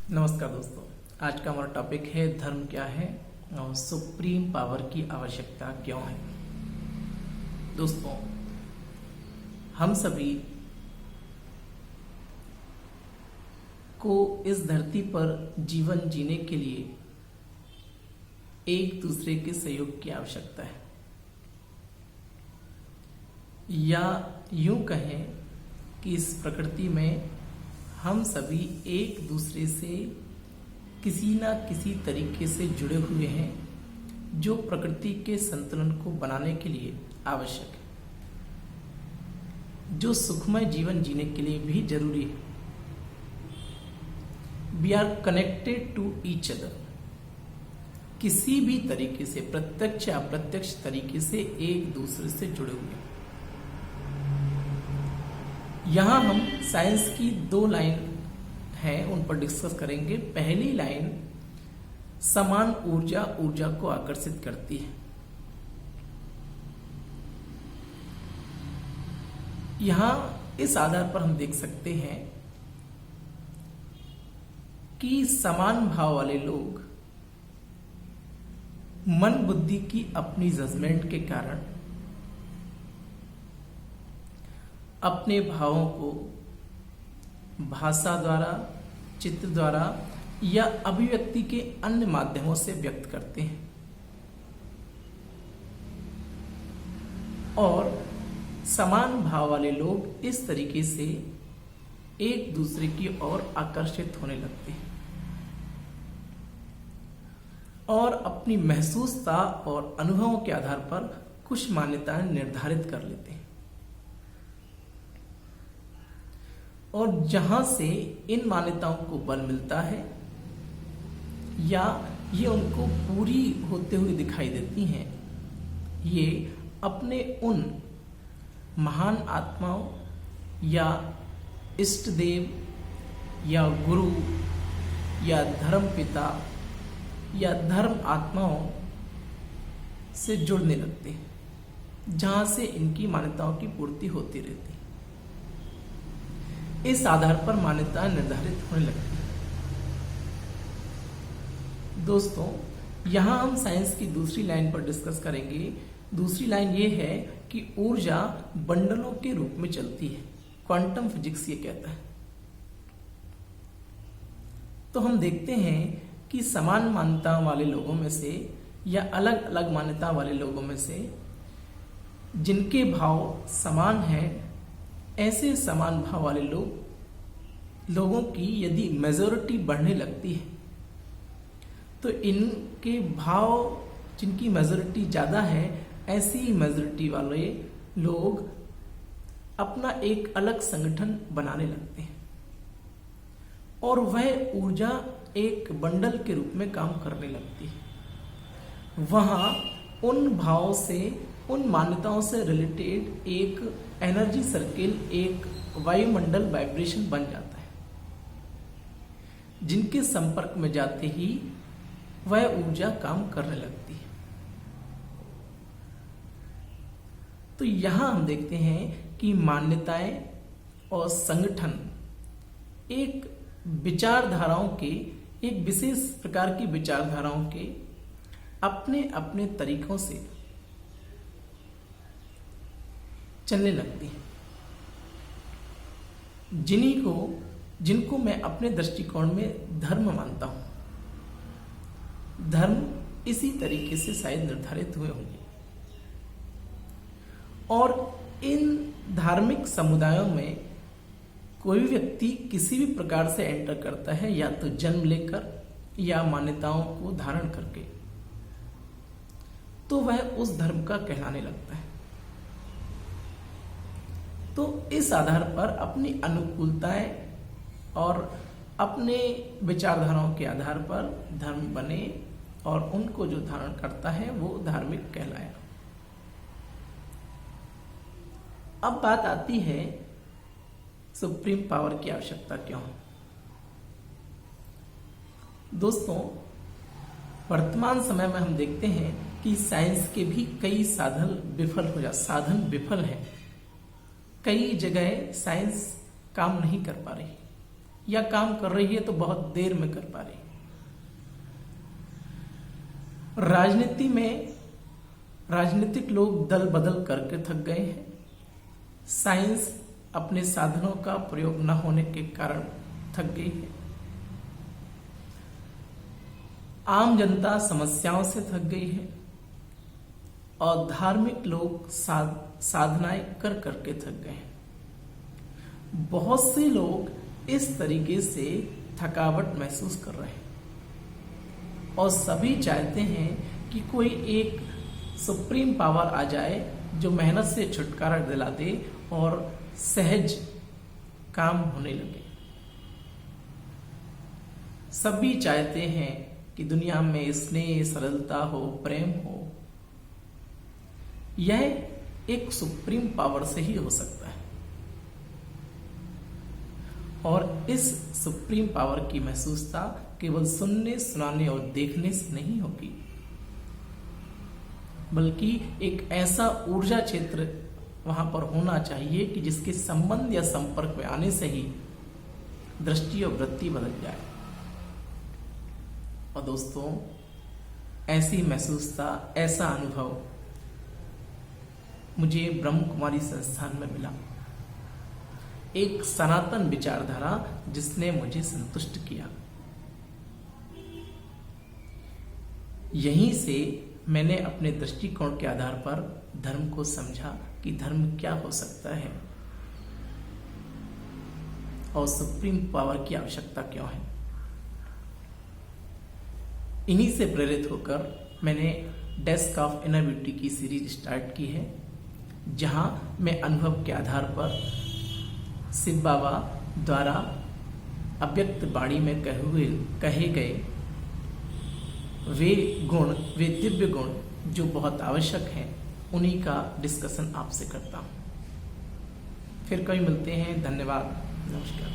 नमस्कार दोस्तों। आज का हमारा टॉपिक है धर्म क्या है और सुप्रीम पावर की आवश्यकता क्यों है। दोस्तों, हम सभी को इस धरती पर जीवन जीने के लिए एक दूसरे के सहयोग की आवश्यकता है, या यूं कहें कि इस प्रकृति में हम सभी एक दूसरे से किसी ना किसी तरीके से जुड़े हुए हैं, जो प्रकृति के संतुलन को बनाने के लिए आवश्यक है, जो सुखमय जीवन जीने के लिए भी जरूरी है। We are connected to each other. किसी भी तरीके से, प्रत्यक्ष या अप्रत्यक्ष तरीके से एक दूसरे से जुड़े हुए हैं। यहां हम साइंस की 2 लाइन हैं, उन पर डिस्कस करेंगे। पहली लाइन, समान ऊर्जा ऊर्जा को आकर्षित करती है। यहां इस आधार पर हम देख सकते हैं कि समान भाव वाले लोग मन बुद्धि की अपनी जजमेंट के कारण अपने भावों को भाषा द्वारा, चित्र द्वारा या अभिव्यक्ति के अन्य माध्यमों से व्यक्त करते हैं, और समान भाव वाले लोग इस तरीके से एक दूसरे की ओर आकर्षित होने लगते हैं और अपनी महसूसता और अनुभवों के आधार पर कुछ मान्यताएं निर्धारित कर लेते हैं, और जहां से इन मान्यताओं को बल मिलता है या ये उनको पूरी होते हुए दिखाई देती हैं, ये अपने उन महान आत्माओं या इष्ट देव या गुरु या धर्म पिता या धर्म आत्माओं से जुड़ने लगते हैं, जहां से इनकी मान्यताओं की पूर्ति होती रहती है। इस आधार पर मान्यताएं निर्धारित होने लगती है। दोस्तों, यहां हम साइंस की दूसरी लाइन पर डिस्कस करेंगे। दूसरी लाइन ये है कि ऊर्जा बंडलों के रूप में चलती है। क्वांटम फिजिक्स ये कहता है। तो हम देखते हैं कि समान मान्यता वाले लोगों में से या अलग अलग मान्यता वाले लोगों में से जिनके भाव समान हैं, ऐसे समान भाव वाले लोगों की यदि मेजॉरिटी बढ़ने लगती है, तो इनके भाव जिनकी मेजॉरिटी ज्यादा है, ऐसी मेजॉरिटी वाले लोग अपना एक अलग संगठन बनाने लगते हैं और वह ऊर्जा एक बंडल के रूप में काम करने लगती है। वहां उन भावों से, उन मान्यताओं से रिलेटेड एक एनर्जी सर्किल, एक वायुमंडल वाइब्रेशन बन जाता है, जिनके संपर्क में जाते ही वह ऊर्जा काम करने लगती है। तो यहां हम देखते हैं कि मान्यताएं और संगठन एक विचारधाराओं के, एक विशेष प्रकार की विचारधाराओं के अपने अपने तरीकों से चलने लगती हैं, जिनको मैं अपने दृष्टिकोण में धर्म मानता हूं। धर्म इसी तरीके से शायद निर्धारित हुए होंगे, और इन धार्मिक समुदायों में कोई व्यक्ति किसी भी प्रकार से एंटर करता है, या तो जन्म लेकर या मान्यताओं को धारण करके, तो वह उस धर्म का कहलाने लगता है। तो इस आधार पर अपनी अनुकूलताएं और अपने विचारधाराओं के आधार पर धर्म बने, और उनको जो धारण करता है वो धार्मिक कहलाया। अब बात आती है सुप्रीम पावर की आवश्यकता क्यों है। दोस्तों, वर्तमान समय में हम देखते हैं कि साइंस के भी कई साधन विफल हैं। कई जगह साइंस काम नहीं कर पा रही। या काम कर रही है तो बहुत देर में कर पा रही है। राजनीति में राजनीतिक लोग दल बदल करके थक गए हैं। साइंस अपने साधनों का प्रयोग न होने के कारण थक गई है। आम जनता समस्याओं से थक गई है और धार्मिक लोग साधनाएं कर करके थक गए हैं। बहुत से लोग इस तरीके से थकावट महसूस कर रहे हैं और सभी चाहते हैं कि कोई एक सुप्रीम पावर आ जाए जो मेहनत से छुटकारा दिला दे और सहज काम होने लगे। सभी चाहते हैं कि दुनिया में स्नेह, सरलता हो, प्रेम हो। यह एक सुप्रीम पावर से ही हो सकता है और इस सुप्रीम पावर की महसूसता केवल सुनने, सुनाने और देखने से नहीं होगी, बल्कि एक ऐसा ऊर्जा क्षेत्र वहां पर होना चाहिए कि जिसके संबंध या संपर्क में आने से ही दृष्टि और वृत्ति बदल जाए। और दोस्तों, ऐसी महसूसता, ऐसा अनुभव मुझे ब्रह्म कुमारी संस्थान में मिला। एक सनातन विचारधारा जिसने मुझे संतुष्ट किया। यहीं से मैंने अपने दृष्टिकोण के आधार पर धर्म को समझा कि धर्म क्या हो सकता है और सुप्रीम पावर की आवश्यकता क्यों है। इन्हीं से प्रेरित होकर मैंने डेस्क ऑफ इनर ब्यूटी की सीरीज स्टार्ट की है, जहां मैं अनुभव के आधार पर शिव बाबा द्वारा अव्यक्त वाणी में कहे गए वे दिव्य गुण जो बहुत आवश्यक हैं, उन्हीं का डिस्कशन आपसे करता हूं। फिर कभी मिलते हैं। धन्यवाद। नमस्कार।